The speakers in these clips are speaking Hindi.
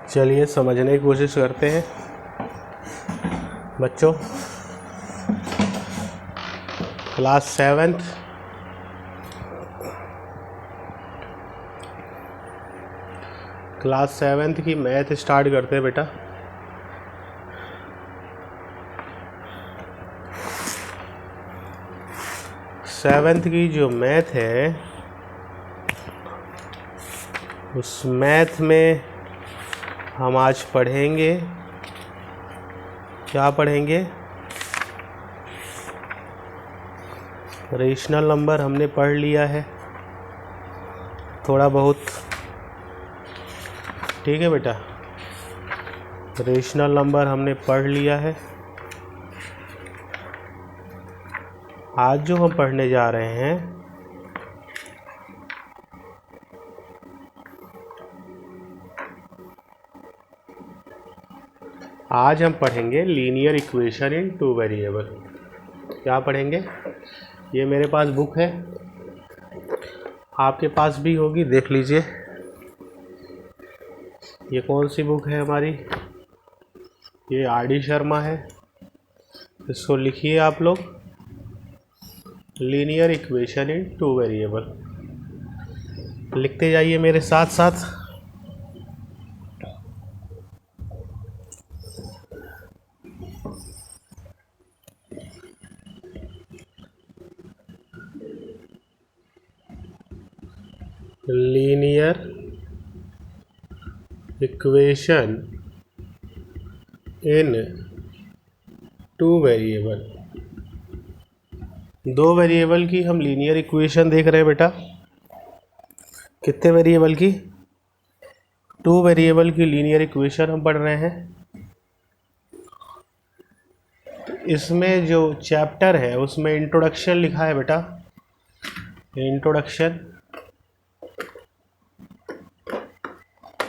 चलिए समझने की कोशिश करते हैं बच्चों। क्लास 7th की मैथ स्टार्ट करते हैं बेटा। सेवेंथ की जो मैथ है उस मैथ में हम आज पढ़ेंगे, क्या पढ़ेंगे? रेशनल नंबर हमने पढ़ लिया है थोड़ा बहुत, ठीक है बेटा। रेशनल नंबर हमने पढ़ लिया है। आज जो हम पढ़ने जा रहे हैं आज हम पढ़ेंगे लीनियर इक्वेशन इन टू वेरिएबल। क्या पढ़ेंगे? ये मेरे पास बुक है, आपके पास भी होगी, देख लीजिए। ये कौन सी बुक है हमारी? ये आर.डी. शर्मा है। इसको लिखिए आप लोग, लीनियर इक्वेशन इन टू वेरिएबल। लिखते जाइए मेरे साथ साथ। लीनियर इक्वेशन इन टू वेरिएबल। दो वेरिएबल की हम लीनियर इक्वेशन देख रहे हैं बेटा। कितने वेरिएबल की? 2 वेरिएबल की लीनियर इक्वेशन हम पढ़ रहे हैं। इसमें जो चैप्टर है उसमें इंट्रोडक्शन लिखा है बेटा। इंट्रोडक्शन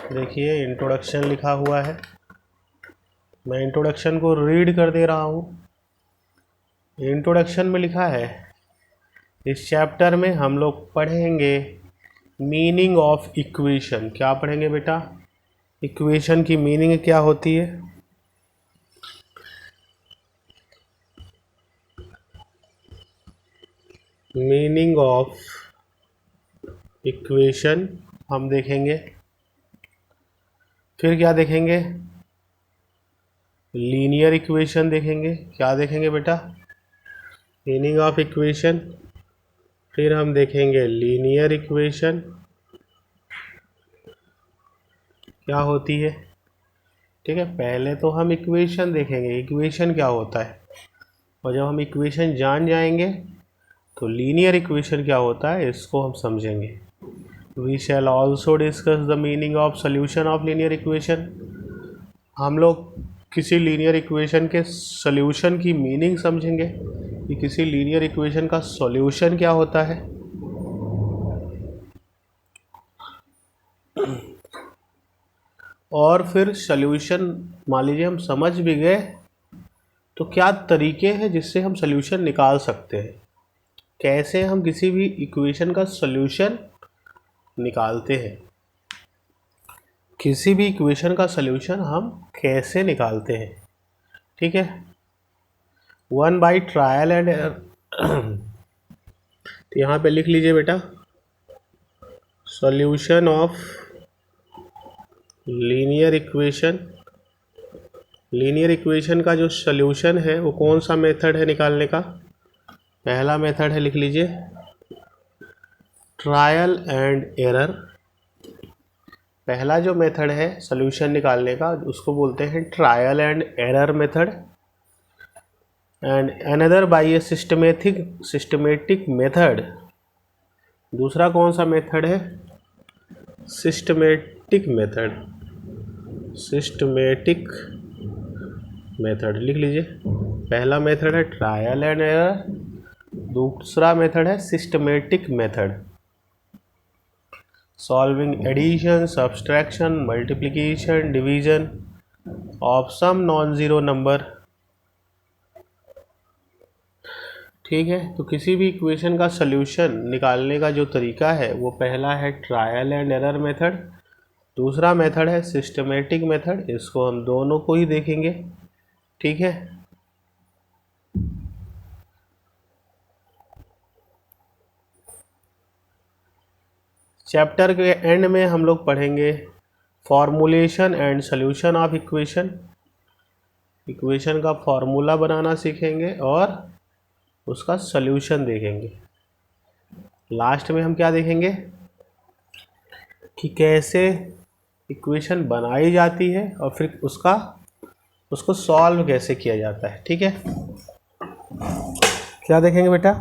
देखिए, इंट्रोडक्शन लिखा हुआ है। मैं इंट्रोडक्शन को रीड कर दे रहा हूँ। इंट्रोडक्शन में लिखा है, इस चैप्टर में हम लोग पढ़ेंगे मीनिंग ऑफ इक्वेशन। क्या पढ़ेंगे बेटा? इक्वेशन की मीनिंग क्या होती है? मीनिंग ऑफ इक्वेशन हम देखेंगे। फिर क्या देखेंगे? लीनियर इक्वेशन देखेंगे। क्या देखेंगे बेटा? Meaning of equation. फिर हम देखेंगे लीनियर इक्वेशन क्या होती है। ठीक है, पहले तो हम इक्वेशन देखेंगे, इक्वेशन क्या होता है, और जब हम इक्वेशन जान जाएंगे तो लीनियर इक्वेशन क्या होता है इसको हम समझेंगे। We shall also discuss the meaning of solution of linear equation. हम लोग किसी लीनियर इक्वेशन के सोल्यूशन की मीनिंग समझेंगे कि किसी लीनियर इक्वेशन का सॉल्यूशन क्या होता है। और फिर सॉल्यूशन मान लीजिए हम समझ भी गए तो क्या तरीके हैं जिससे हम सॉल्यूशन निकाल सकते हैं, कैसे हम किसी भी इक्वेशन का सॉल्यूशन निकालते हैं, किसी भी इक्वेशन का सॉल्यूशन हम कैसे निकालते हैं। ठीक है, 1 बाई ट्रायल एंड एरर। तो यहाँ पे लिख लीजिए बेटा, solution of linear equation. Linear equation का जो सॉल्यूशन है वो कौन सा मेथड है निकालने का? पहला मेथड है, लिख लीजिए, ट्रायल एंड एरर। पहला जो मेथड है सॉल्यूशन निकालने का उसको बोलते हैं trial and error method. And another by a systematic method. दूसरा कौन सा मेथड है? Systematic method. सिस्टमेटिक मेथड लिख लीजिए। पहला मेथड है ट्रायल एंड एरर, दूसरा मेथड है systematic method. Solving addition, subtraction, multiplication, division of some non zero number. ठीक है, तो किसी भी इक्वेशन का सॉल्यूशन निकालने का जो तरीका है वो पहला है ट्रायल एंड एरर मेथड, दूसरा मेथड है सिस्टमेटिक मेथड, इसको हम दोनों को ही देखेंगे। ठीक है, चैप्टर के एंड में हम लोग पढ़ेंगे formulation and solution of equation. Equation का फॉर्मूला बनाना सीखेंगे और उसका सॉल्यूशन देखेंगे। लास्ट में हम क्या देखेंगे कि कैसे इक्वेशन बनाई जाती है और फिर उसको सॉल्व कैसे किया जाता है। ठीक है, क्या देखेंगे बेटा?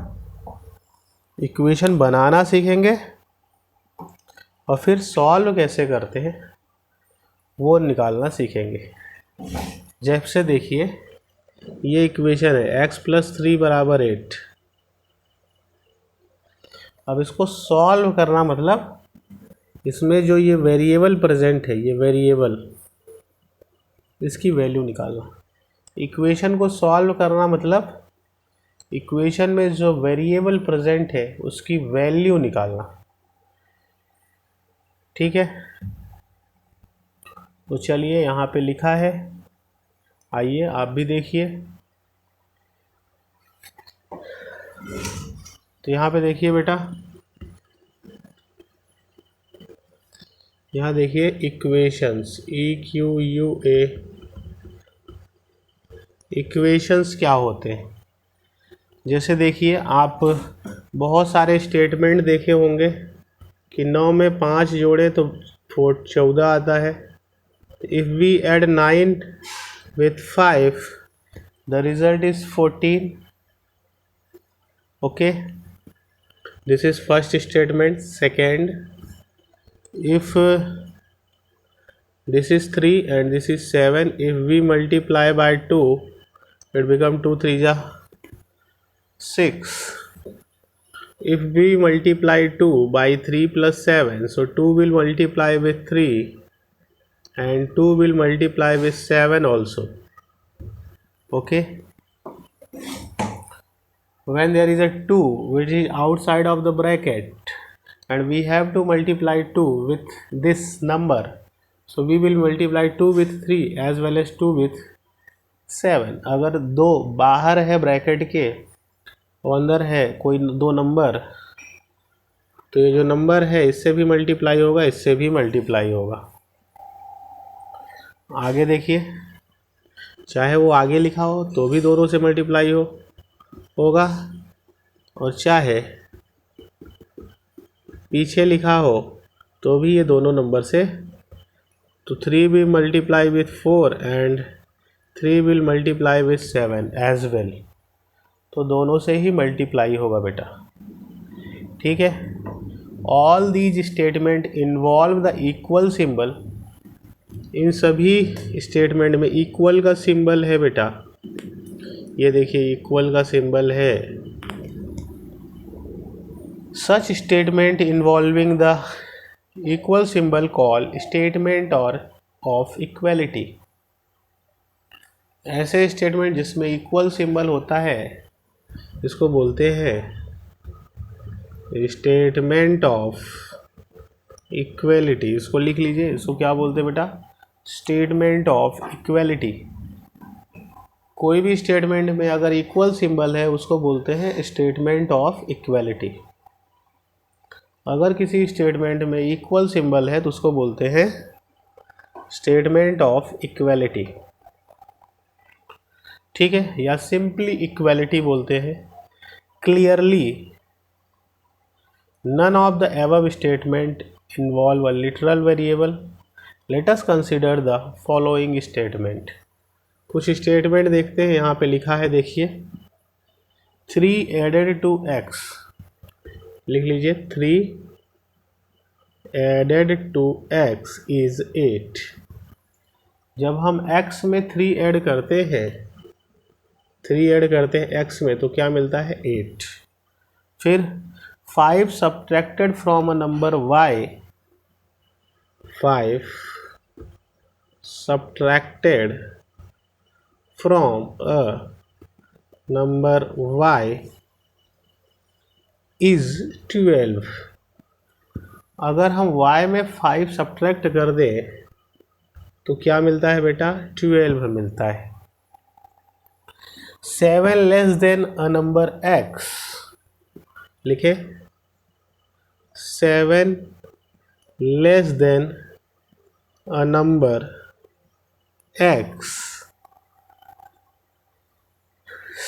इक्वेशन बनाना सीखेंगे और फिर सॉल्व कैसे करते हैं वो निकालना सीखेंगे। जैसे देखिए ये इक्वेशन है x+3 = 8। अब इसको सॉल्व करना मतलब इसमें जो ये वेरिएबल प्रेजेंट है, ये वेरिएबल, इसकी वैल्यू निकालना। इक्वेशन को सॉल्व करना मतलब इक्वेशन में जो वेरिएबल प्रेजेंट है उसकी वैल्यू निकालना। ठीक है, तो चलिए यहाँ पे लिखा है, आइए आप भी देखिए। तो यहाँ पे देखिए बेटा, यहाँ देखिए इक्वेशंस, EQUA। इक्वेशंस क्या होते हैं? जैसे देखिए आप बहुत सारे स्टेटमेंट देखे होंगे कि 9 में 5 जोड़े तो 14 आता है। If we add 9 with 5 the result is 14. Okay, this is first statement. Second, if this is 3 and this is 7, if we multiply by 2 it become 2 3 ja 6. If we multiply 2 by 3 plus 7, so 2 will multiply with 3 and 2 will multiply with 7 also. Okay, when there is a 2 which is outside of the bracket and we have to multiply 2 with this number, so we will multiply 2 with 3 as well as 2 with 7. अगर दो बाहर है ब्रैकेट के और अंदर है कोई दो नंबर, तो ये जो नंबर है इससे भी मल्टीप्लाई होगा, इससे भी मल्टीप्लाई होगा। आगे देखिए, चाहे वो आगे लिखा हो तो भी दोनों से मल्टीप्लाई होगा और चाहे पीछे लिखा हो तो भी ये दोनों नंबर से, तो 3 will multiply with 4 and 3 will multiply with 7 as well, तो दोनों से ही मल्टीप्लाई होगा बेटा। ठीक है, all these statement involve the equal symbol. इन सभी स्टेटमेंट में इक्वल का सिंबल है बेटा, ये देखिए इक्वल का सिंबल है। Such statement involving the equal symbol call statement और ऑफ इक्वलिटी। ऐसे स्टेटमेंट जिसमें इक्वल सिंबल होता है इसको बोलते हैं स्टेटमेंट ऑफ इक्वलिटी। इसको लिख लीजिए, इसको क्या बोलते हैं बेटा? Statement of equality. कोई भी स्टेटमेंट में अगर इक्वल सिंबल है उसको बोलते हैं स्टेटमेंट ऑफ इक्वलिटी। अगर किसी स्टेटमेंट में इक्वल सिंबल है तो उसको बोलते हैं स्टेटमेंट ऑफ इक्वलिटी। ठीक है, या सिंपली इक्वलिटी बोलते हैं। Clearly none of the above statement involve a literal variable. Let us consider the following statement. कुछ स्टेटमेंट देखते हैं, यहाँ पे लिखा है देखिए 3 added to x, लिख लीजिए 3 added to x is 8। जब हम x में 3 ऐड करते हैं, 3 ऐड करते हैं x में तो क्या मिलता है? 8। फिर 5 subtracted from a number y, 5 subtracted from a number y is 12। अगर हम y में 5 सब्ट्रैक्ट कर दें तो क्या मिलता है बेटा? 12 मिलता है। 7 लेस देन अ नंबर x, लिखे 7 less than a number x,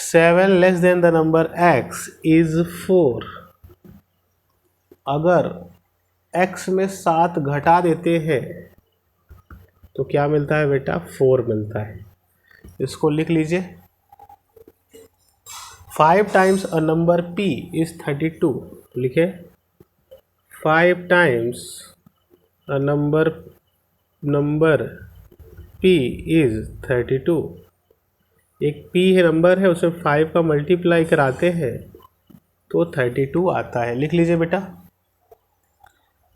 7 less than the number x is 4। अगर x में 7 घटा देते हैं तो क्या मिलता है बेटा? 4 मिलता है। इसको लिख लीजिए। 5 times a number p is 32, लिखे 5 times a number p is 32। एक p है, नंबर है, उसमें 5 का मल्टीप्लाई कराते हैं तो 32 आता है। लिख लीजिए बेटा।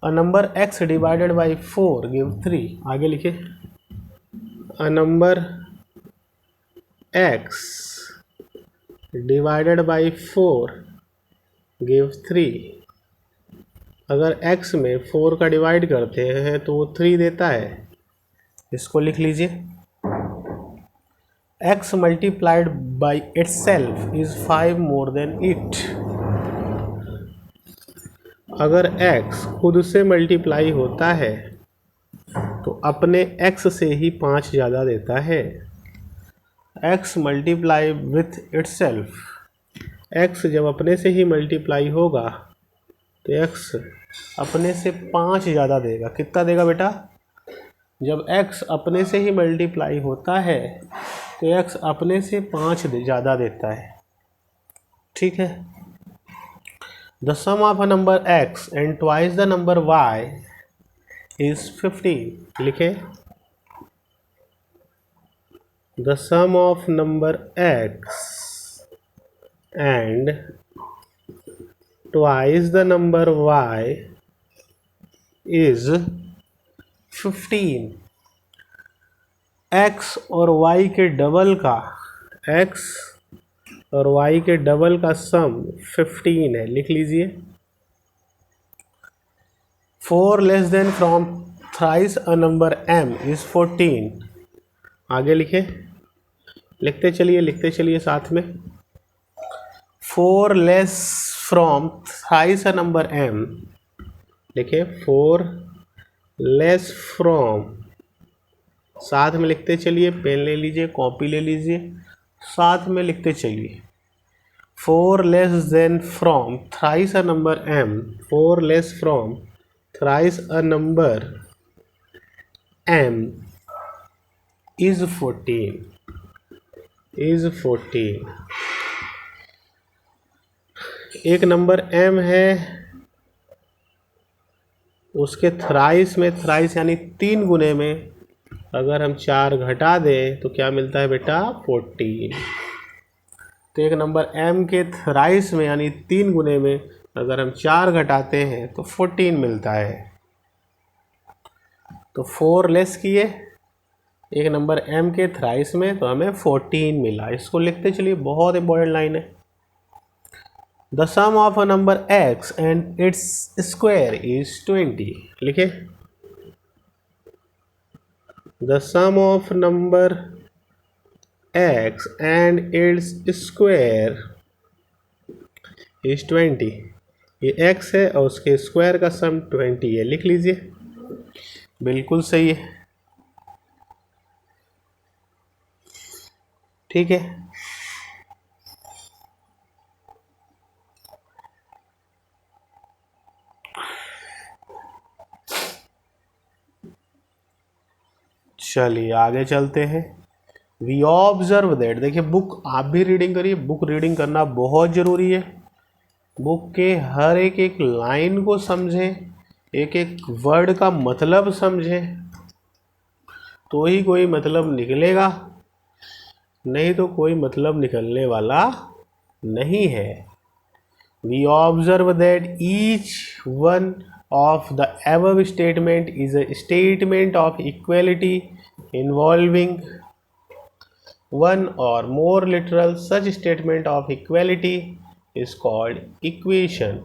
अ number x divided by 4 give 3। आगे लिखे अ number x divided by 4 give 3। अगर x में 4 का डिवाइड करते हैं तो वो 3 देता है। इसको लिख लीजिए। x multiplied by itself is 5 more than it. अगर x खुद से मल्टीप्लाई होता है तो अपने x से ही 5 ज़्यादा देता है। x multiply with itself, x जब अपने से ही मल्टीप्लाई होगा तो x अपने से 5 ज़्यादा देगा। कितना देगा बेटा? जब x अपने से ही मल्टीप्लाई होता है तो x अपने से 5 ज़्यादा देता है। ठीक है। The sum of a number x and twice the number y is 15। लिखे the sum of number x and twice the number y is 15। x और y के डबल का, x और y के डबल का सम 15 है। लिख लीजिए। 4 less than from thrice a number m is 14। आगे लिखे, लिखते चलिए साथ में। 4 less from thrice a number m, लिखे 4 लेस फ्रॉम, साथ में लिखते चलिए। पेन ले लीजिए, कॉपी ले लीजिए, साथ में लिखते चलिए। 4 less than from thrice a number m, 4 less from thrice a number m is 14, is 14। एक नंबर m है, उसके थ्राइस में, थ्राइस यानी 3 गुने में अगर हम 4 घटा दें तो क्या मिलता है बेटा? 14। तो एक नंबर m के थ्राइस में यानी 3 गुने में अगर हम 4 घटाते हैं तो 14 मिलता है। तो 4 लेस किए एक नंबर m के थ्राइस में तो हमें 14 मिला। इसको लिखते चलिए, बहुत इंपॉर्टेंट लाइन है। The sum of a number x and its square is 20। लिखे the sum of number x and its square is 20। ये x है और उसके स्क्वायर का सम 20 है। लिख लीजिए। बिल्कुल सही है। ठीक है। चलिए आगे चलते हैं। वी ऑब्जर्व दैट, देखिए बुक आप भी रीडिंग करिए, बुक रीडिंग करना बहुत ज़रूरी है। बुक के हर एक एक लाइन को समझें, एक एक वर्ड का मतलब समझें, तो ही कोई मतलब निकलेगा, नहीं तो कोई मतलब निकलने वाला नहीं है। We observe that each one of the above statement is a statement of equality involving one or more literal. Such statement of equality is called equation।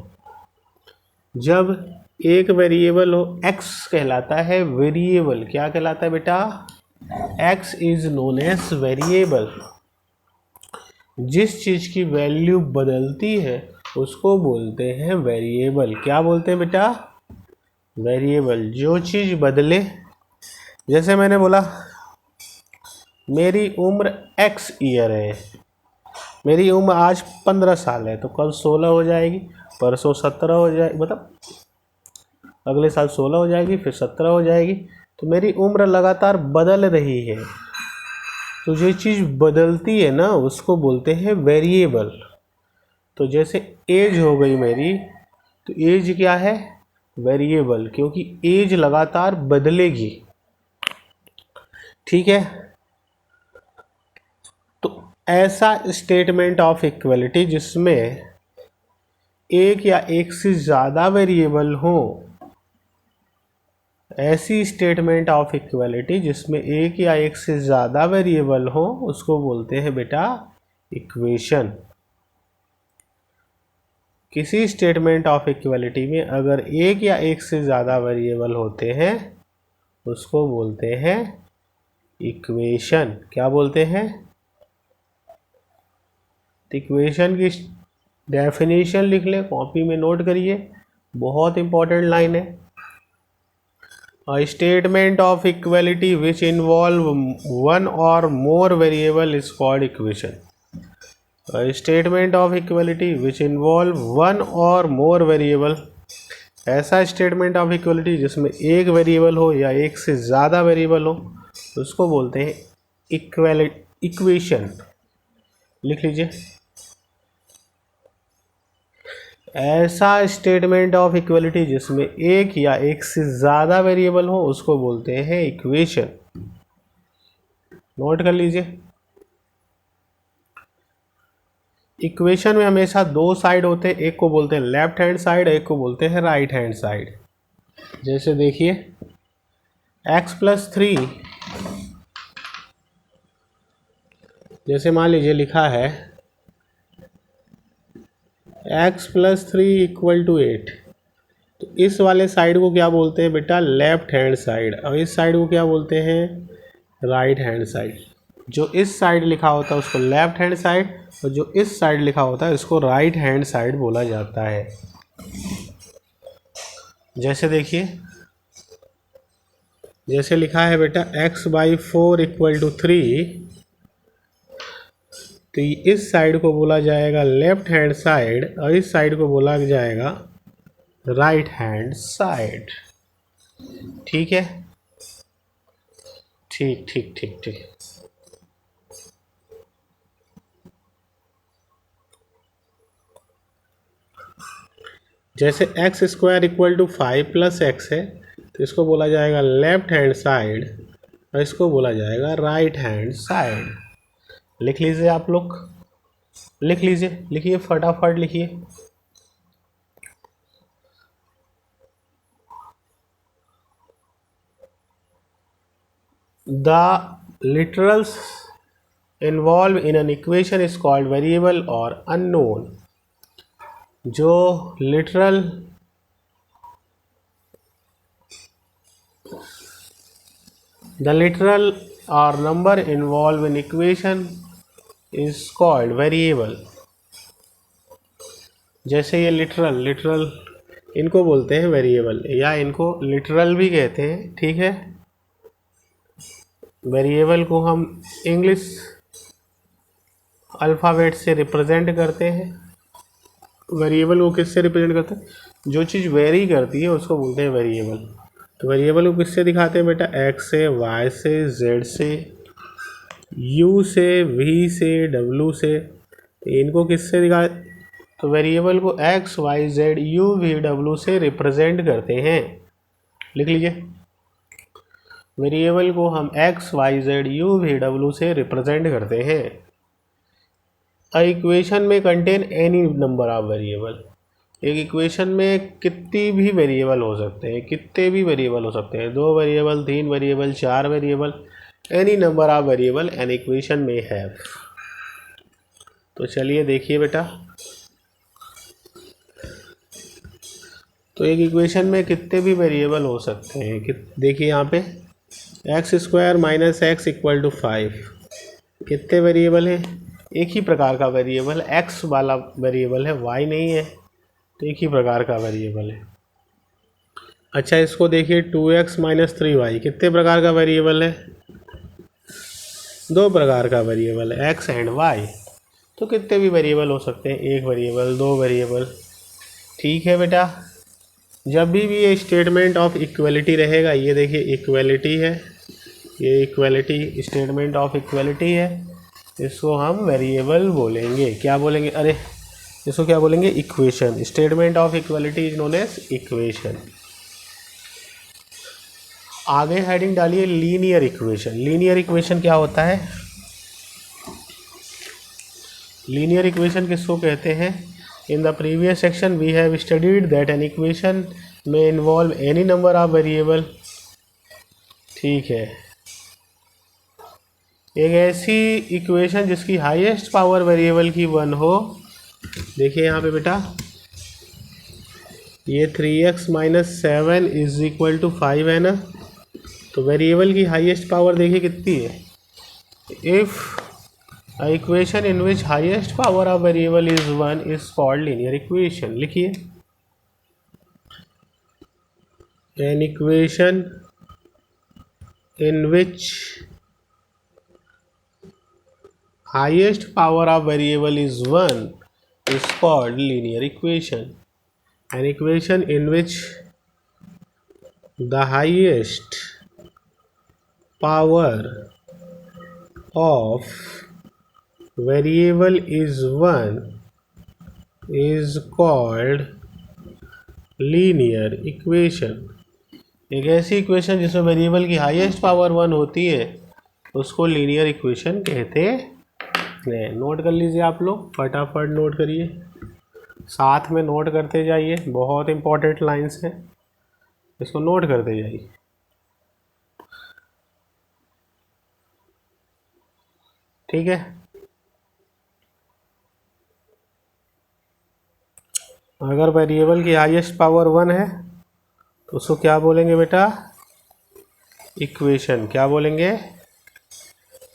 जब एक वेरिएबल हो, x कहलाता है वेरिएबल। क्या कहलाता है बेटा? x is known as variable. जिस चीज की वैल्यू बदलती है उसको बोलते हैं वेरिएबल। क्या बोलते हैं बेटा? वेरिएबल। जो चीज बदले, जैसे मैंने बोला मेरी उम्र x ईयर है, मेरी उम्र आज 15 साल है, तो कल 16 हो जाएगी, परसों 17 हो जाएगी, मतलब अगले साल 16 हो जाएगी, फिर 17 हो जाएगी। तो मेरी उम्र लगातार बदल रही है। तो जो चीज़ बदलती है ना उसको बोलते हैं वेरिएबल। तो जैसे एज हो गई मेरी, तो एज क्या है? वेरिएबल, क्योंकि एज लगातार बदलेगी। ठीक है। तो ऐसा स्टेटमेंट ऑफ इक्वलिटी जिसमें एक या एक से ज़्यादा वेरिएबल हो, ऐसी स्टेटमेंट ऑफ इक्वलिटी जिसमें एक या एक से ज़्यादा वेरिएबल हो उसको बोलते हैं बेटा इक्वेशन। किसी स्टेटमेंट ऑफ इक्वलिटी में अगर एक या एक से ज़्यादा वेरिएबल होते हैं उसको बोलते हैं इक्वेशन। क्या बोलते हैं? इक्वेशन की डेफिनेशन लिख लें, कॉपी में नोट करिए, बहुत इंपॉर्टेंट लाइन है। A statement of equality which involve one or more variable is called equation. A statement of equality which involve one or more variable, ऐसा स्टेटमेंट ऑफ इक्वलिटी जिसमें एक वेरिएबल हो या एक से ज़्यादा वेरिएबल हो उसको बोलते हैं इक्वेशन। लिख लीजिए, ऐसा स्टेटमेंट ऑफ इक्वलिटी जिसमें एक या एक से ज़्यादा वेरिएबल हो उसको बोलते हैं इक्वेशन। नोट कर लीजिए, इक्वेशन में हमेशा दो साइड होते हैं, एक को बोलते हैं लेफ्ट हैंड साइड, एक को बोलते हैं राइट हैंड साइड। जैसे देखिए x+3, जैसे मान लीजिए लिखा है x+3 = 8, तो इस वाले साइड को क्या बोलते हैं बेटा? Left hand side. और इस साइड को क्या बोलते हैं? Right hand side. जो इस साइड लिखा होता है उसको लेफ्ट हैंड साइड, और जो इस साइड लिखा होता है इसको राइट हैंड साइड बोला जाता है। जैसे देखिए, जैसे लिखा है बेटा x/4 = 3, तो इस साइड को बोला जाएगा लेफ्ट हैंड साइड और इस साइड को बोला जाएगा राइट हैंड साइड। ठीक है, ठीक ठीक ठीक ठीक। जैसे x² = 5 + x है, तो इसको बोला जाएगा लेफ्ट हैंड साइड और इसको बोला जाएगा राइट हैंड साइड। लिख लीजिए आप लोग, लिख लीजिए, लिखिए फटाफट लिखिए। The literals involved in an equation is called variable or unknown. जो literal the literal or number involved in equation is called variable. जैसे ये literal इनको बोलते हैं वेरिएबल, या इनको लिटरल भी कहते हैं। ठीक है, वेरिएबल को हम इंग्लिश अल्फ़ाबेट से रिप्रेजेंट करते हैं। वेरिएबल को किससे रिप्रेजेंट करते हैं? जो चीज़ वेरी करती है उसको बोलते हैं वेरिएबल। तो वेरिएबल को किससे दिखाते हैं बेटा? x से, y से, z से, u से, v से, w से। तो इनको किससे दिखा? तो वेरिएबल को x, y, z, u, v, w से रिप्रेजेंट करते हैं। लिख लीजिए, वेरिएबल को हम x, y, z, u, v, w से रिप्रेजेंट करते हैं। अ इक्वेशन में contain any number of variable. एक इक्वेशन में कितनी भी वेरिएबल हो सकते हैं, कितने भी वेरिएबल हो सकते हैं, 2 variable, 3 variable, 4 variable, any number of variable N equation में हैव। तो चलिए देखिए बेटा, तो एक इक्वेशन में कितने भी वेरिएबल हो सकते हैं। देखिए यहाँ पे x square minus x equal to 5, कितने वेरिएबल है, एक ही प्रकार का वेरिएबल, एक्स वाला वेरिएबल है, वाई नहीं है, तो एक ही प्रकार का वेरिएबल है। अच्छा इसको देखिए 2x माइनस 3y, कितने प्रकार का वेरिएबल है, दो प्रकार का वेरिएबल है, एक्स एंड वाई। तो कितने भी वेरिएबल हो सकते हैं, एक वेरिएबल, दो वेरिएबल। ठीक है बेटा, जब भी ये स्टेटमेंट ऑफ इक्वलिटी रहेगा, ये देखिए इक्वलिटी है, ये इक्वलिटी, स्टेटमेंट ऑफ इक्वलिटी है, इसको हम वेरिएबल बोलेंगे। क्या बोलेंगे, अरे इसको क्या बोलेंगे, equation. Statement of equality is known as equation. आगे हेडिंग डालिए लीनियर इक्वेशन। लीनियर इक्वेशन क्या होता है, लीनियर इक्वेशन किसको कहते हैं। In the previous section we have studied that an equation में involve any number of variable. ठीक है, एक ऐसी इक्वेशन जिसकी हाईएस्ट पावर वेरिएबल की 1 हो। देखिए यहाँ पे बेटा, ये 3x minus 7 is equal to 5 है ना, तो वेरिएबल की हाईएस्ट पावर देखिए कितनी है। If a equation in which highest power of variable is 1 is called linear equation. लिखिए, an equation in which highest power of variable is 1 is called linear equation. An equation in which the highest power of variable is 1 is called linear equation. एक ऐसी इक्वेशन जिसमें वेरिएबल की हाईएस्ट पावर 1 होती है उसको लीनियर इक्वेशन कहते हैं। नोट कर लीजिए आप लोग, फटाफट नोट करिए, साथ में नोट करते जाइए, बहुत इंपॉर्टेंट लाइंस हैं, इसको नोट करते जाइए। ठीक है, अगर वेरिएबल की हाईएस्ट पावर 1 है तो उसको क्या बोलेंगे बेटा, इक्वेशन। क्या बोलेंगे,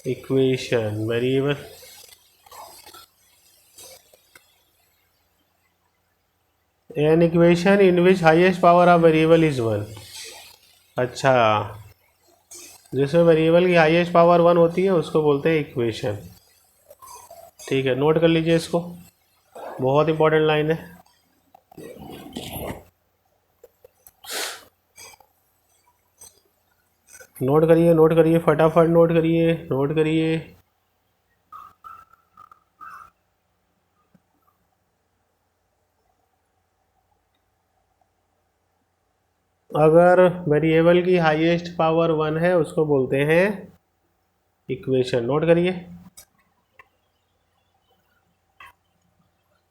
equation. Variable N equation in which highest power of variable is 1। अच्छा, जिसमें वेरिएबल की हाईएस्ट पावर 1 होती है उसको बोलते हैं इक्वेशन। ठीक है, नोट कर लीजिए इसको, बहुत इंपॉर्टेंट लाइन है। नोट करिए, नोट करिए, फटाफट नोट करिए, नोट करिए। अगर वेरिएबल की हाईएस्ट पावर 1 है उसको बोलते हैं इक्वेशन। नोट करिए,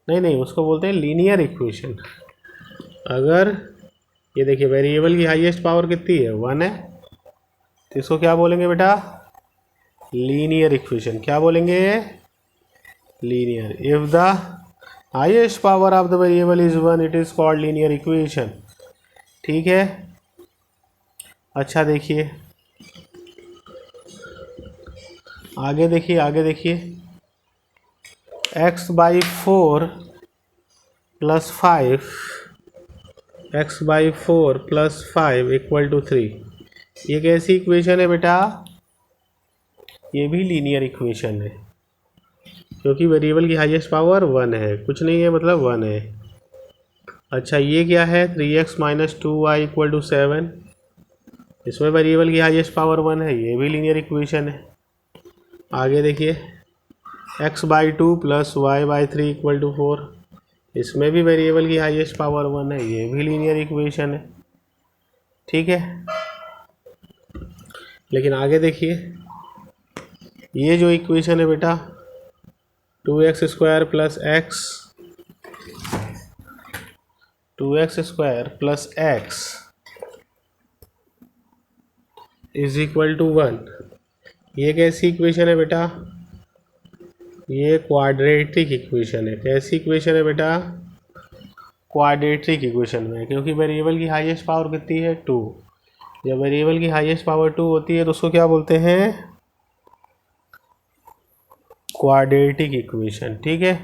नहीं उसको बोलते हैं लीनियर इक्वेशन। अगर ये देखिए वेरिएबल की हाईएस्ट पावर कितनी है, 1 है, तो इसको क्या बोलेंगे बेटा, लीनियर इक्वेशन। क्या बोलेंगे, linear. If the highest power of the variable is 1 it is called linear equation. ठीक है, अच्छा देखिए आगे, देखिए आगे देखिए, x by 4 plus 5, x by 4 plus 5 equal to 3, ये कैसी इक्वेशन है बेटा, ये भी लीनियर इक्वेशन है, क्योंकि वेरिएबल की हाईएस्ट पावर 1 है, कुछ नहीं है मतलब 1 है। अच्छा ये क्या है, 3x minus 2y equal to 7, इसमें वेरिएबल की हाईएस्ट पावर 1 है, ये भी लीनियर इक्वेशन है। आगे देखिए, x by 2 plus y by 3 equal to 4, इसमें भी वेरिएबल की हाईएस्ट पावर 1 है, ये भी लीनियर इक्वेशन है। ठीक है, लेकिन आगे देखिए, ये जो इक्वेशन है बेटा 2x square plus x, 2x square plus x is equal to 1, ये कैसी इक्वेशन है बेटा, ये क्वाड्रेटिक इक्वेशन है। कैसी इक्वेशन है बेटा, क्वाड्रेटिक इक्वेशन में, क्योंकि वेरिएबल की हाईएस्ट पावर कितनी है 2। जब वेरिएबल की हाईएस्ट पावर 2 होती है तो उसको क्या बोलते हैं, क्वाड्रेटिक इक्वेशन। ठीक है,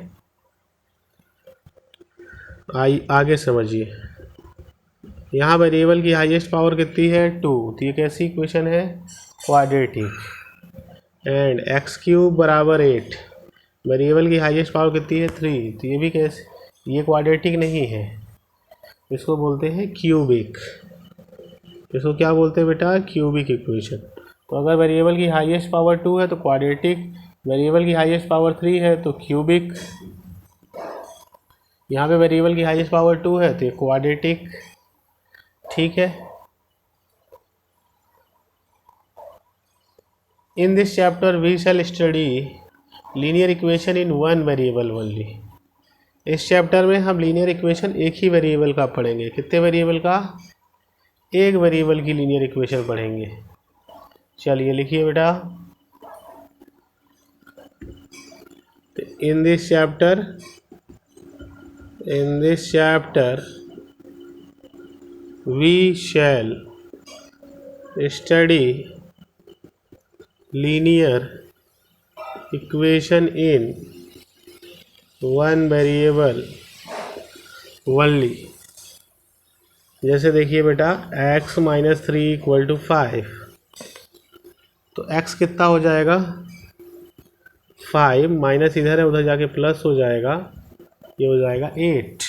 आगे समझिए। यहाँ वेरिएबल की हाईएस्ट पावर कितनी है 2, तो ये कैसी इक्वेशन है, क्वाड्रेटिक। एंड एक्स क्यूब बराबर 8, वेरिएबल की हाईएस्ट पावर कितनी है 3, तो ये भी कैसे, ये क्वाड्रेटिक नहीं है, इसको बोलते हैं क्यूबिक। इसको क्या बोलते हैं बेटा, क्यूबिक इक्वेशन। तो अगर वेरिएबल की हाईएस्ट पावर 2 है तो क्वाड्रेटिक, वेरिएबल की हाईएस्ट पावर 3 है तो क्यूबिक। यहाँ पे वेरिएबल की हाईएस्ट पावर 2 है तो ये क्वाड्रेटिक। ठीक है, in this chapter we shall study linear equation in one variable only. इस चैप्टर में हम लीनियर इक्वेशन एक ही वेरिएबल का पढ़ेंगे। कितने वेरिएबल का, एक वेरिएबल की लीनियर इक्वेशन पढ़ेंगे। चलिए लिखिए बेटा, in this chapter we shall study linear equation in one variable only. जैसे देखिए बेटा, x - 3 = 5, तो x कितना हो जाएगा 5, माइनस इधर है उधर जाके प्लस हो जाएगा, ये हो जाएगा 8।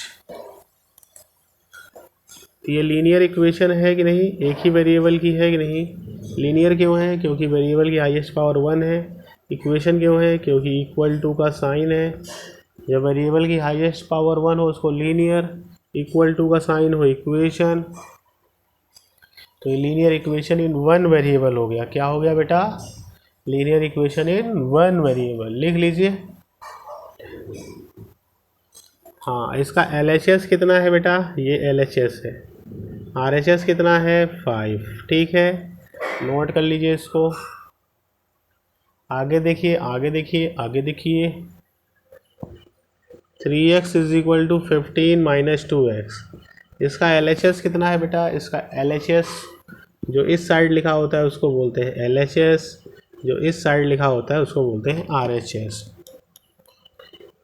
तो ये लीनियर इक्वेशन है कि नहीं, एक ही वेरिएबल की है कि नहीं। लीनियर क्यों है, क्योंकि वेरिएबल की हाईएस्ट पावर 1 है। इक्वेशन क्यों है, क्योंकि इक्वल टू का साइन है। जब वेरिएबल की हाईएस्ट पावर 1 हो उसको लीनियर, इक्वल टू का साइन हो इक्वेशन। तो ये linear equation in one variable हो गया। क्या हो गया बेटा, linear equation in one variable. लिख लीजिए। हाँ, इसका LHS कितना है बेटा, ये LHS है। RHS कितना है 5। ठीक है, नोट कर लीजिए इसको। आगे देखिए, आगे देखिए, आगे देखिए। 3x = 15 - 2x, इसका LHS कितना है बेटा, इसका LHS जो इस साइड लिखा होता है उसको बोलते हैं LHS, जो इस साइड लिखा होता है उसको बोलते हैं RHS।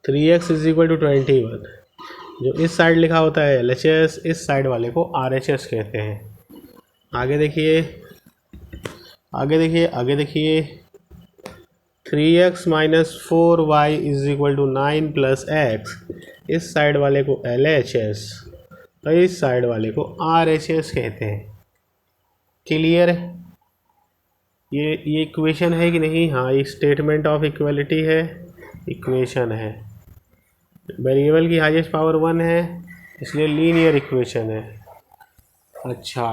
3x = 21, जो इस साइड लिखा होता है LHS, इस साइड वाले को RHS कहते हैं। आगे देखिए, आगे देखिए, आगे देखिए। 3x - 4y = 9 + x, इस साइड वाले को LHS और इस साइड वाले को RHS कहते हैं। क्लियर है, ये इक्वेशन है कि नहीं, हाँ ये स्टेटमेंट ऑफ इक्वलिटी है, इक्वेशन है। वेरिएबल की हाईएस्ट पावर 1 है इसलिए लीनियर इक्वेशन है। अच्छा,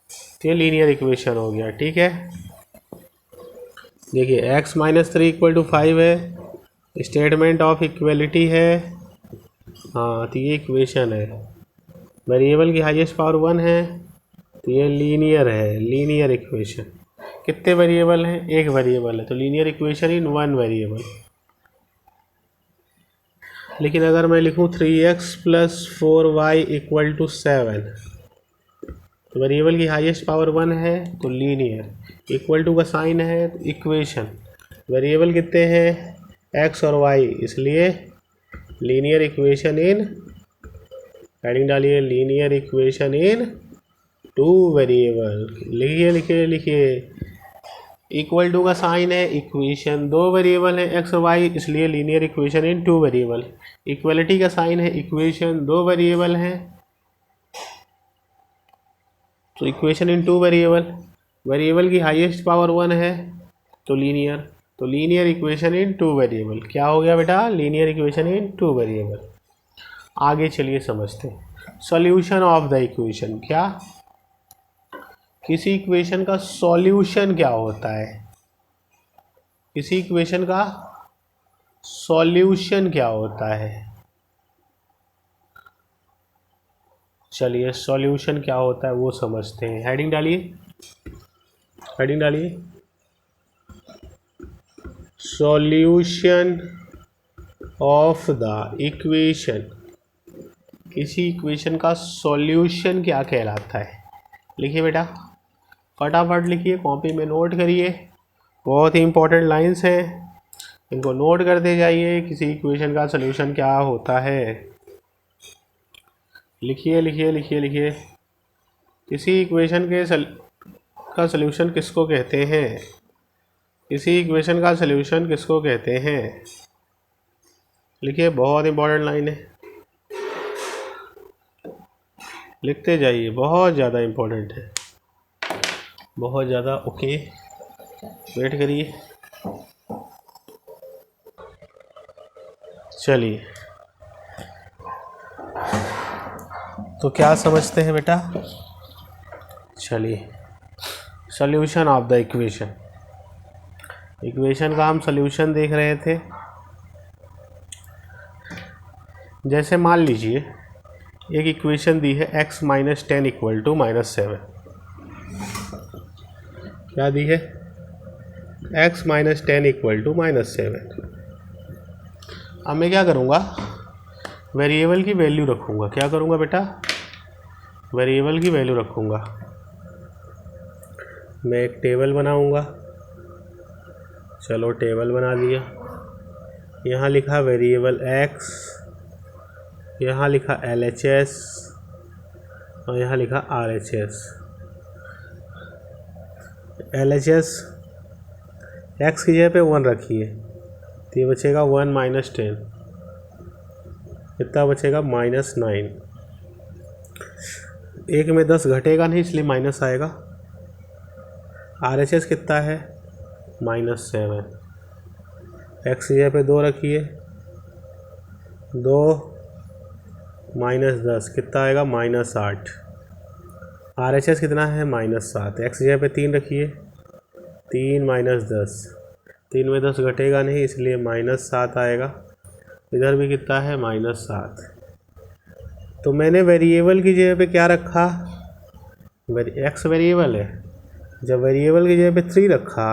तो ये लीनियर इक्वेशन हो गया। ठीक है, देखिए x - 3 = 5 है, स्टेटमेंट ऑफ इक्वलिटी है। हाँ, तो ये इक्वेशन है। वेरिएबल की हाईएस्ट पावर 1 है तो ये लीनियर है, लीनियर इक्वेशन। कितने वेरिएबल हैं, एक वेरिएबल है, तो linear equation in one variable. लेकिन अगर मैं लिखूं 3x + 4y = 7, तो वेरिएबल की हाईएस्ट पावर 1 है तो लीनियर, इक्वल टू का साइन है तो इक्वेशन। वेरिएबल कितने हैं x और y, इसलिए लीनियर इक्वेशन इन, हेडिंग डालिए, लीनियर इक्वेशन इन टू वेरिएबल। लिखिए लिखिए लिखिए, इक्वल टू का साइन है इक्वेशन, दो वेरिएबल है x और y, इसलिए लीनियर इक्वेशन इन टू वेरिएबल। इक्वलिटी का साइन है इक्वेशन, दो वेरिएबल है तो equation in two variable. Variable की हाईएस्ट पावर 1 है तो लीनियर, तो लीनियर इक्वेशन इन टू वेरिएबल। क्या हो गया बेटा, लीनियर इक्वेशन इन टू वेरिएबल। आगे चलिए समझते हैं सॉल्यूशन ऑफ द इक्वेशन। क्या, किसी इक्वेशन का सॉल्यूशन क्या होता है, किसी इक्वेशन का सॉल्यूशन क्या होता है। चलिए सॉल्यूशन क्या होता है वो समझते हैं। हेडिंग डालिए, हेडिंग डालिए, सॉल्यूशन ऑफ द इक्वेशन किसी इक्वेशन का सॉल्यूशन क्या कहलाता है? लिखिए बेटा, फटाफट लिखिए, कॉपी में नोट करिए, बहुत ही इंपॉर्टेंट लाइंस हैं, इनको नोट करते जाइए। किसी इक्वेशन का सॉल्यूशन क्या होता है? लिखिए लिखिए लिखिए लिखिए। किसी इक्वेशन का सॉल्यूशन किसको कहते हैं? किसी इक्वेशन का सॉल्यूशन किसको कहते हैं? लिखिए, बहुत इंपॉर्टेंट लाइन है, लिखते जाइए, बहुत ज़्यादा इंपॉर्टेंट है, बहुत ज़्यादा। ओके, वेट करिए। चलिए, तो क्या समझते हैं बेटा? चलिए, solution of the equation. Equation का हम सॉल्यूशन देख रहे थे। जैसे मान लीजिए एक इक्वेशन दी है x माइनस 10 इक्वल टू -7। क्या दी है? x minus 10 equal to -7। अब मैं क्या करूँगा? वेरिएबल की वैल्यू रखूँगा। क्या करूँगा बेटा? वेरिएबल की वैल्यू रखूँगा। मैं एक टेबल बनाऊँगा। चलो, टेबल बना दिया। यहाँ लिखा वेरिएबल x, यहाँ लिखा LHS और यहाँ लिखा RHS। LHS x की जगह पे 1 रखिए, तो ये बचेगा 1 माइनस 10, कितना बचेगा? -9। एक में 10 घटेगा नहीं, इसलिए माइनस आएगा। RHS कितना है? -7। x की जगह पे 2 रखिए, 2 माइनस 10 कितना आएगा? -8। RHS कितना है? -7। x की जगह पे 3 रखिए, 3 माइनस 10, 3 में 10 घटेगा नहीं, इसलिए -7 आएगा। इधर भी कितना है? -7। तो मैंने वेरिएबल की जगह पे क्या रखा? x वेरिएबल है। जब वेरिएबल की जगह पे 3 रखा,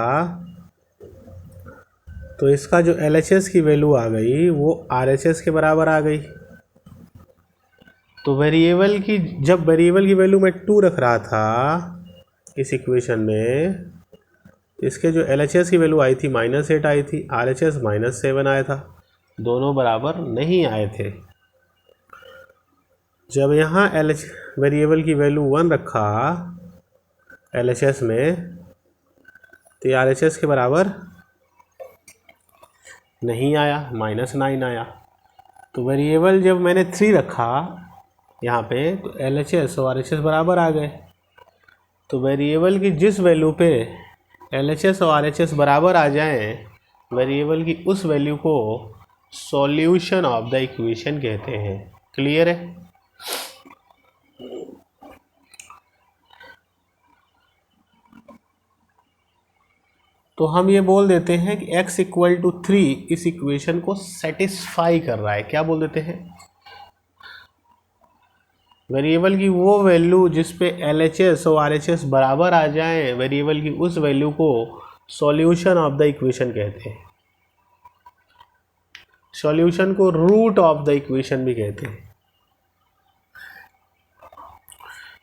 तो इसका जो LHS की वैल्यू आ गई वो RHS के बराबर आ गई। तो जब वेरिएबल की वैल्यू मैं 2 रख रहा था इस इक्वेशन में, इसके जो LHS की वैल्यू आई थी -8 आई थी, RHS -7 आया था, दोनों बराबर नहीं आए थे। जब यहाँ वेरिएबल की वैल्यू 1 रखा LHS में, तो ये RHS के बराबर नहीं आया, -9 आया। तो वेरिएबल जब मैंने 3 रखा यहाँ पे, तो LHS और RHS बराबर आ गए। तो वेरिएबल की जिस वैल्यू पे LHS और RHS बराबर आ जाएं, वेरिएबल की उस वैल्यू को सॉल्यूशन ऑफ द इक्वेशन कहते हैं। क्लियर है? तो हम ये बोल देते हैं कि x इक्वल टू 3 इस इक्वेशन को सेटिस्फाई कर रहा है। क्या बोल देते हैं? वेरिएबल की वो वैल्यू जिस पे LHS और RHS बराबर आ जाए, वेरिएबल की उस वैल्यू को सॉल्यूशन ऑफ द इक्वेशन कहते हैं। सॉल्यूशन को रूट ऑफ द इक्वेशन भी कहते हैं।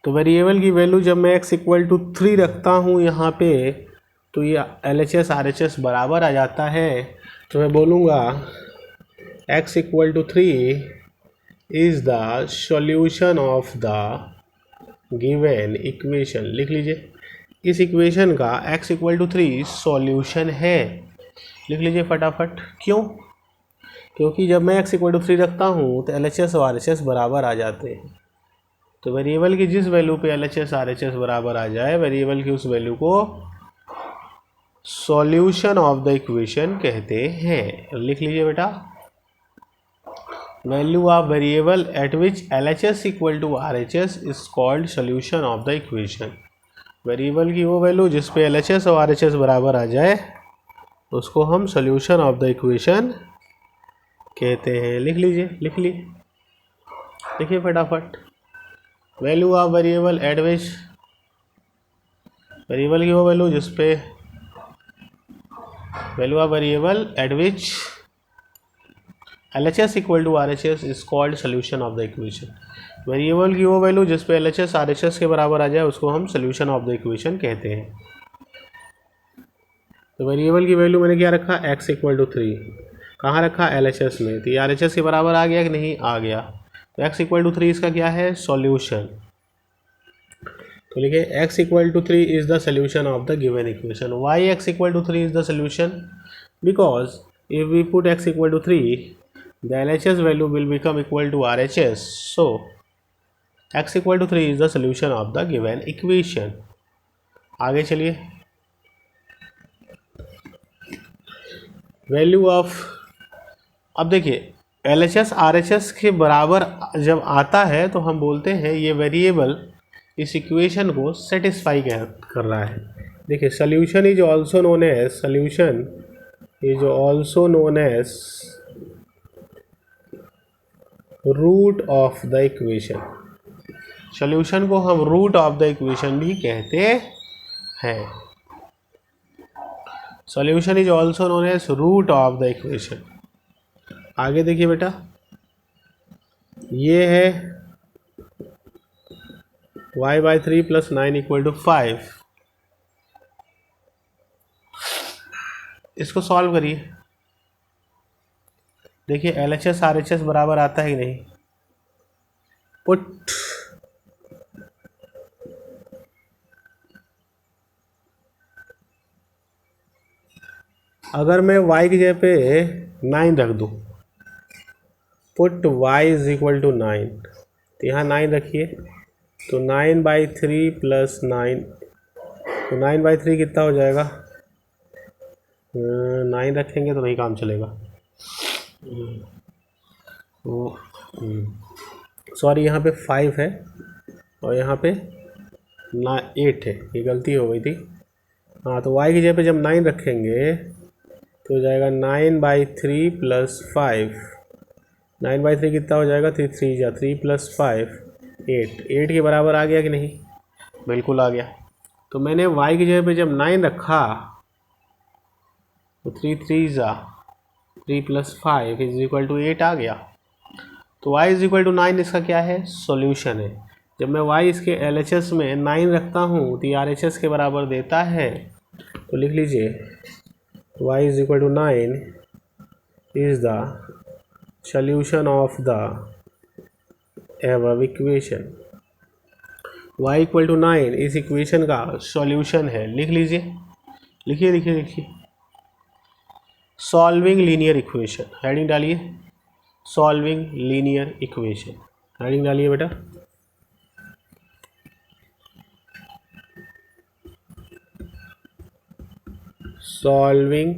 तो वेरिएबल की वैल्यू जब मैं x इक्वल टू 3 रखता हूँ यहाँ पे, तो ये LHS RHS बराबर आ जाता है। तो मैं बोलूँगा x equal to 3 is the solution of the given equation. लिख लीजिए, इस इक्वेशन का x इक्वल टू 3 सॉल्यूशन है। लिख लीजिए फटाफट। क्यों? क्योंकि जब मैं x इक्वल टू 3 रखता हूँ तो LHS और RHS बराबर आ जाते हैं। तो वेरिएबल की जिस वैल्यू पे LHS RHS बराबर आ जाए, वेरिएबल की उस वैल्यू को सॉल्यूशन ऑफ द इक्वेशन कहते हैं। लिख लीजिए बेटा, value of variable at which LHS equal to RHS is called solution of the equation. Variable की वो वैल्यू जिस पे LHS और RHS बराबर आ जाए, उसको हम सॉल्यूशन ऑफ द इक्वेशन कहते हैं। लिख लीजिए, लिखिए फटाफट। Value of variable at which, variable की वो वैल्यू जिस पे, value of variable at which LHS equal to RHS is called solution of the equation. Variable की वो वैल्यू जिस पे LHS RHS के बराबर आ जाए उसको हम सोल्यूशन ऑफ द इक्वेशन कहते हैं। तो वेरिएबल की वैल्यू मैंने क्या रखा, x इक्वल टू 3, कहाँ रखा, LHS में, तो ये RHS के बराबर आ गया कि नहीं, आ गया। तो x इक्वल टू 3 इसका क्या है, सॉल्यूशन। तो लिखे x equal to 3 is the solution of the given equation. Why x equal to 3 is the solution, because if we put x equal to 3 the LHS value will become equal to RHS, so x equal to 3 is the solution of the given equation। आगे चलिए, वैल्यू ऑफ, अब देखिए LHS RHS के बराबर जब आता है तो हम बोलते हैं ये वेरिएबल इस इक्वेशन को सेटिस्फाई कर रहा है। देखिए solution is also known as, solution is also known as root of the equation. Solution को हम रूट ऑफ द इक्वेशन भी कहते हैं। Solution is also known as root of the equation. आगे देखिए बेटा, ये है y/3 + 9 इक्वल टू 5, इसको सॉल्व करिए। देखिए LHS RHS बराबर आता है कि नहीं, पुट अगर मैं y की जगह पे 9 रख दूँ, put y is equal to 9, तो यहाँ 9 रखिए, तो 9/3 + 9, तो 9/3 कितना हो जाएगा, 9 रखेंगे तो नहीं काम चलेगा, सॉरी यहाँ पे 5 है और यहाँ पे 8 है, ये गलती हो गई थी। हाँ, तो y की जगह पे जब 9 रखेंगे तो हो जाएगा 9/3 + 5, 9/3 कितना हो जाएगा, 3 + 5 8 के बराबर आ गया कि नहीं, बिल्कुल आ गया। तो मैंने y की जगह पे जब 9 रखा तो 3 + 5 इज इक्वल टू 8 आ गया। तो y इज इक्वल टू 9 इसका क्या है, सॉल्यूशन है। जब मैं y इसके LHS में 9 रखता हूँ तो ये RHS के बराबर देता है, तो लिख लीजिए y is equal to 9 is the solution of the above equation. y equal to 9 इस इक्वेशन का सॉल्यूशन है, लिख लीजिए, लिखिए सॉल्विंग लीनियर इक्वेशन, हेडिंग डालिए, सॉल्विंग लीनियर इक्वेशन, हेडिंग डालिए बेटा। Solving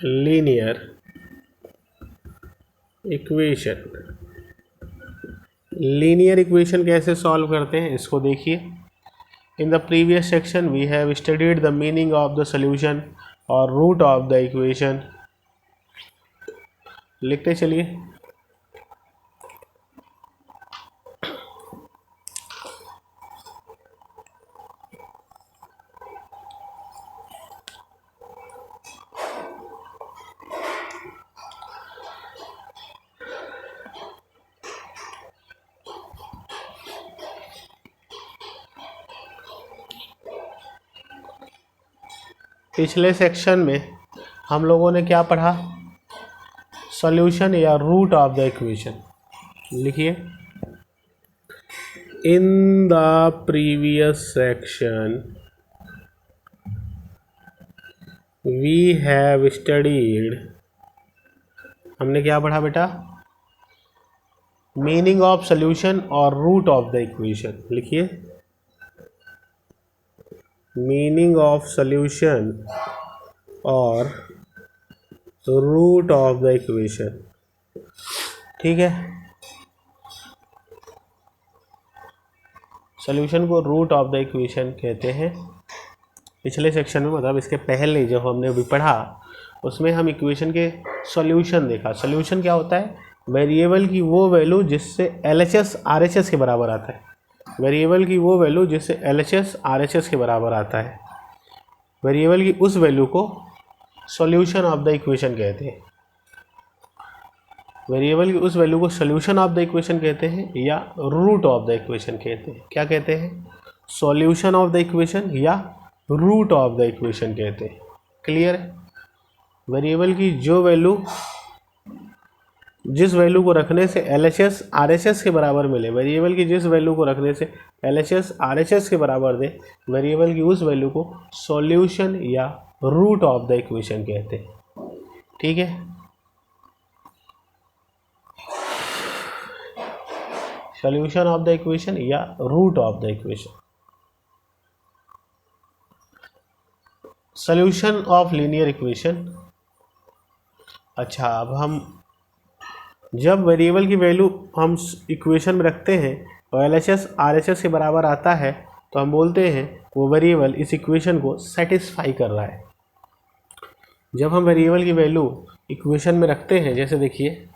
linear equation. Linear equation कैसे सॉल्व करते हैं इसको देखिए। In the previous section we have studied the meaning of the solution और रूट ऑफ द इक्वेशन। लिखते चलिए, पिछले सेक्शन में हम लोगों ने क्या पढ़ा, सॉल्यूशन या रूट ऑफ द इक्वेशन। लिखिए, in the previous section we have studied, हमने क्या पढ़ा बेटा, मीनिंग ऑफ सॉल्यूशन और रूट ऑफ द इक्वेशन। लिखिए, मीनिंग ऑफ सॉल्यूशन और रूट ऑफ द इक्वेशन। ठीक है, सॉल्यूशन को रूट ऑफ द इक्वेशन कहते हैं। पिछले सेक्शन में, मतलब इसके पहले जो हमने अभी पढ़ा उसमें हम इक्वेशन के सॉल्यूशन देखा। सॉल्यूशन क्या होता है, वेरिएबल की वो वैल्यू जिससे LHS RHS के बराबर आता है, वेरिएबल की वो वैल्यू जिससे LHS RHS के बराबर आता है, वेरिएबल की उस वैल्यू को सॉल्यूशन ऑफ द इक्वेशन कहते हैं। वेरिएबल की उस वैल्यू को सॉल्यूशन ऑफ द इक्वेशन कहते हैं या रूट ऑफ द इक्वेशन कहते हैं। क्या कहते हैं? सॉल्यूशन ऑफ द इक्वेशन या रूट ऑफ द इक्वेशन कहते हैं। क्लियर है? वेरिएबल की जो वैल्यू, जिस वैल्यू को रखने से LHS RHS के बराबर मिले, वेरिएबल की जिस वैल्यू को रखने से LHS RHS के बराबर दे, वेरिएबल की उस वैल्यू को सॉल्यूशन या रूट ऑफ द इक्वेशन कहते हैं। ठीक है, सॉल्यूशन ऑफ द इक्वेशन या root of the equation. Solution of linear equation. अच्छा, अब हम जब वेरिएबल की वैल्यू हम इक्वेशन में रखते हैं और LHS RHS के बराबर आता है तो हम बोलते हैं वो वेरिएबल इस इक्वेशन को सेटिस्फाई कर रहा है। जब हम वेरिएबल की वैल्यू इक्वेशन में रखते हैं, जैसे देखिए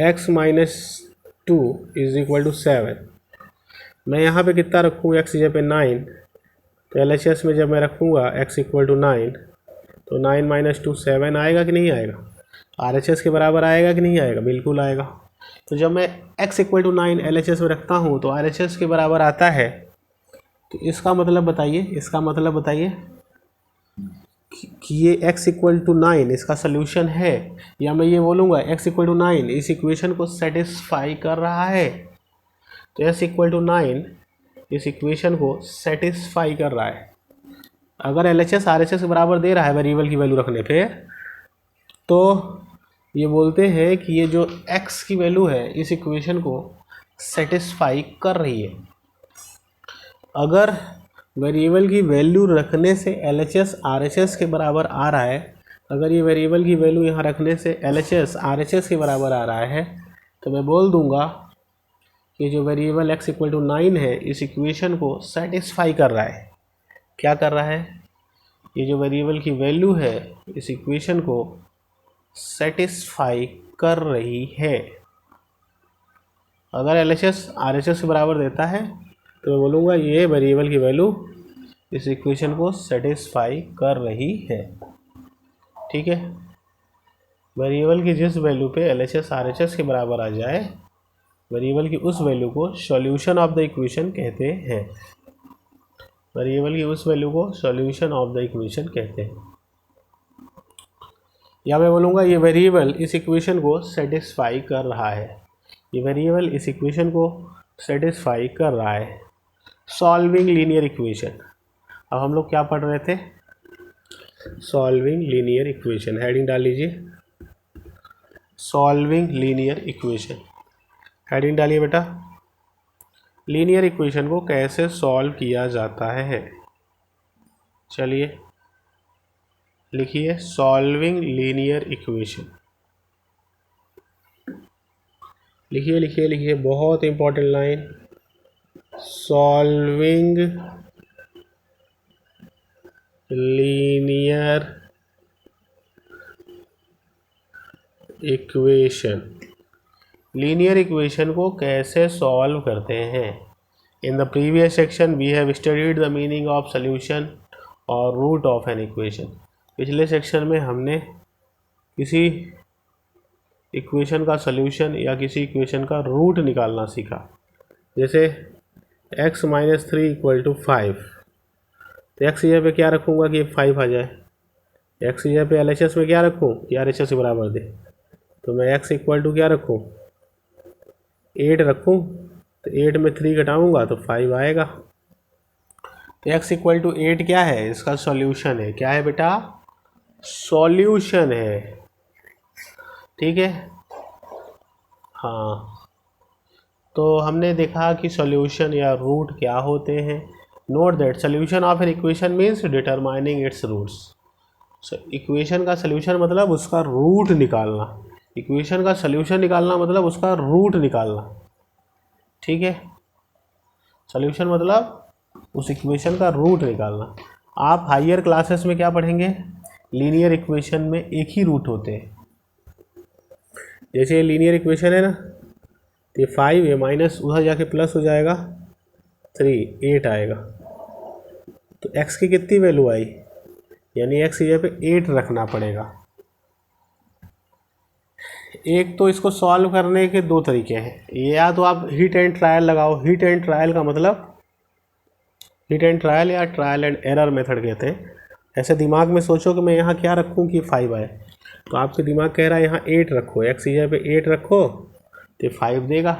x - 2 = 7, मैं यहाँ पे कितना रखूँ? x जगह पे 9, तो LHS में जब मैं रखूँगा x = 9 तो 9 - 2 7 आएगा कि नहीं आएगा? RHS के बराबर आएगा कि नहीं आएगा? बिल्कुल आएगा। तो जब मैं x = 9 LHS में रखता हूँ तो RHS के बराबर आता है, तो इसका मतलब बताइए कि ये x = 9 इसका सल्यूशन है, या मैं ये बोलूँगा x = 9 इस इक्वेशन को सेटिस्फाई कर रहा है। तो x = 9 इस इक्वेशन को सेटिस्फाई कर रहा है। अगर LHS RHS के बराबर दे रहा है वेरिएबल की वैल्यू रखने पे, तो ये बोलते हैं कि ये जो x की वैल्यू है इस इक्वेशन को सेटिस्फाई कर रही है। अगर वेरिएबल की वैल्यू रखने से LHS RHS के बराबर आ रहा है, अगर ये वेरिएबल की वैल्यू यहाँ रखने से LHS RHS के बराबर आ रहा है, तो मैं बोल दूँगा कि जो वेरिएबल x = 9 है इस इक्वेशन को सेटिस्फाई कर रहा है। क्या कर रहा है? ये जो वेरिएबल की वैल्यू है इस इक्वेशन को सेटिस्फाई कर रही है। अगर LHS RHS के बराबर देता है तो मैं बोलूँगा ये वेरिएबल की वैल्यू इस इक्वेशन को सेटिस्फाई कर रही है। ठीक है, वेरिएबल की जिस वैल्यू पे LHS RHS के बराबर आ जाए, वेरिएबल की उस वैल्यू को सॉल्यूशन ऑफ द इक्वेशन कहते हैं। वेरिएबल की उस वैल्यू को सॉल्यूशन ऑफ द इक्वेशन कहते हैं। या मैं बोलूँगा ये वेरिएबल इस इक्वेशन को सेटिस्फाई कर रहा है। ये वेरिएबल इस इक्वेशन को सेटिस्फाई कर रहा है। Solving linear equation. अब हम लोग क्या पढ़ रहे थे? Solving linear equation. हेडिंग डाल लीजिए, सॉल्विंग लीनियर इक्वेशन। हेडिंग डालिए बेटा, लीनियर इक्वेशन को कैसे सॉल्व किया जाता है। चलिए लिखिए, सॉल्विंग लीनियर इक्वेशन। लिखिए, बहुत important line, solving linear equation. Linear equation को कैसे सॉल्व करते हैं। In the previous section we have studied the meaning of solution और रूट ऑफ एन इक्वेशन। पिछले सेक्शन में हमने किसी इक्वेशन का सॉल्यूशन या किसी इक्वेशन का रूट निकालना सीखा। जैसे x - 3 = 5, तो x जगह पे क्या रखूँगा कि 5 आ जाए। x जगह पे LHS में क्या रखूँ कि RHS के बराबर दे, तो मैं x = क्या रखूँ? 8 रखूँ, तो 8 में 3 घटाऊँगा तो 5 आएगा। तो x = 8 क्या है? इसका सॉल्यूशन है। क्या है बेटा? सॉल्यूशन है। ठीक है, हाँ। तो हमने देखा कि सॉल्यूशन या रूट क्या होते हैं। Note that solution of an equation means determining its roots. Equation का सॉल्यूशन मतलब उसका रूट निकालना। इक्वेशन का सॉल्यूशन निकालना मतलब उसका रूट निकालना। ठीक है, सॉल्यूशन मतलब उस इक्वेशन का रूट निकालना। आप हायर क्लासेस में क्या पढ़ेंगे? लीनियर इक्वेशन में एक ही रूट होते हैं। जैसे लीनियर इक्वेशन है ना, तो ये 5 है, माइनस उधर जाके प्लस हो जाएगा 3, 8 आएगा। तो x की कितनी वैल्यू आई? यानी x की जगह पे 8 रखना पड़ेगा। एक तो इसको सॉल्व करने के दो तरीके हैं, या तो आप हिट एंड ट्रायल लगाओ। हिट एंड ट्रायल का मतलब, हिट एंड ट्रायल या ट्रायल एंड एरर मेथड कहते हैं। ऐसे दिमाग में सोचो कि मैं यहाँ क्या रखूँ कि 5 आए, तो आपके दिमाग कह रहा है यहाँ 8 रखो, x की जगह पे 8 रखो तो 5 देगा।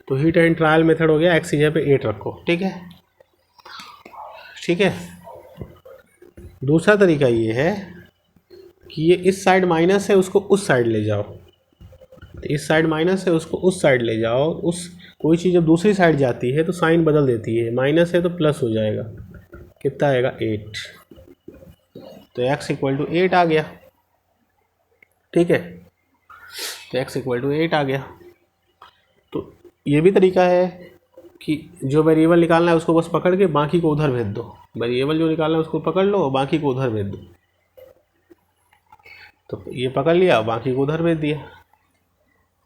तो हिट एंड ट्रायल मेथड हो गया, x की जगह पे 8 रखो। ठीक है, ठीक है। दूसरा तरीका ये है कि ये इस साइड माइनस है, उसको उस साइड ले जाओ। तो इस साइड माइनस है, उसको उस साइड ले जाओ। उस कोई चीज़ जब दूसरी साइड जाती है तो साइन बदल देती है, माइनस है तो प्लस हो जाएगा। कितना आएगा? 8। तो x इक्वल टू 8 आ गया। ठीक है, तो x इक्वल टू 8 आ गया। तो ये भी तरीका है कि जो वेरिएबल निकालना है उसको बस पकड़ के बाकी को उधर भेज दो। वेरिएबल जो निकालना है उसको पकड़ लो, बाकी को उधर भेज दो। तो ये पकड़ लिया, बाकी को उधर भेज दिया।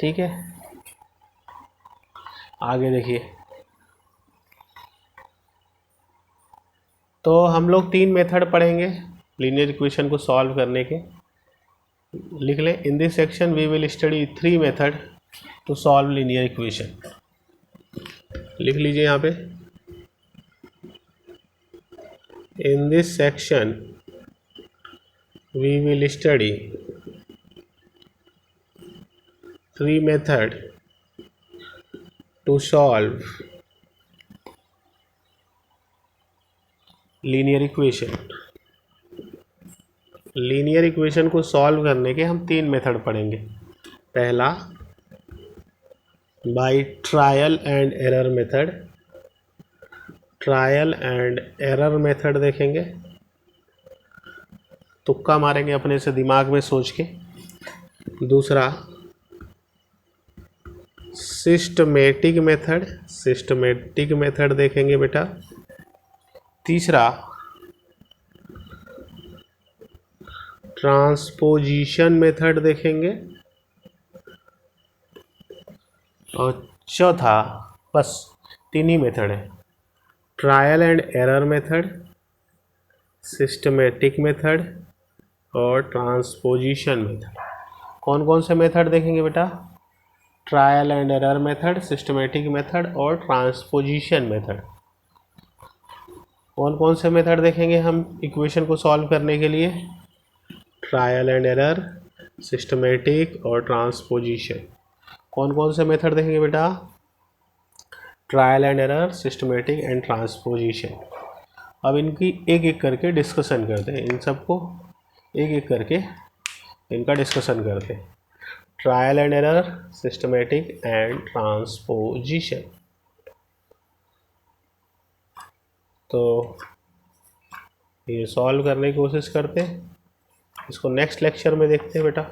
ठीक है, आगे देखिए। तो हम लोग 3 मेथड पढ़ेंगे लीनियर इक्वेशन को सॉल्व करने के। लिख लें, in this section we will study 3 method to solve linear equation. लिख लीजिए यहाँ पे, in this section we will study 3 method to solve linear equation. Linear equation को सॉल्व करने के हम 3 मेथड पढ़ेंगे। पहला by trial and error method, trial and error method देखेंगे, तुक्का मारेंगे अपने से दिमाग में सोच के। दूसरा सिस्टमेटिक मेथड, सिस्टमेटिक मेथड देखेंगे बेटा। तीसरा ट्रांसपोजिशन मेथड देखेंगे। और चौथा, बस 3 ही मेथड है, trial and error method, systematic method और ट्रांसपोजिशन मेथड। कौन कौन से मेथड देखेंगे बेटा? Trial and error method, systematic method और ट्रांसपोजिशन मेथड। कौन कौन से मेथड देखेंगे हम इक्वेशन को सॉल्व करने के लिए? ट्रायल एंड एरर, सिस्टमेटिक और ट्रांसपोजिशन। कौन कौन से मेथड देखेंगे बेटा? Trial and error, systematic and transposition. अब इनकी एक एक करके डिस्कशन करते हैं, इन सबको एक एक करके इनका डिस्कशन करते हैं। Trial and error, systematic and transposition. तो ये सॉल्व करने की कोशिश करते हैं, इसको नेक्स्ट लेक्चर में देखते हैं बेटा।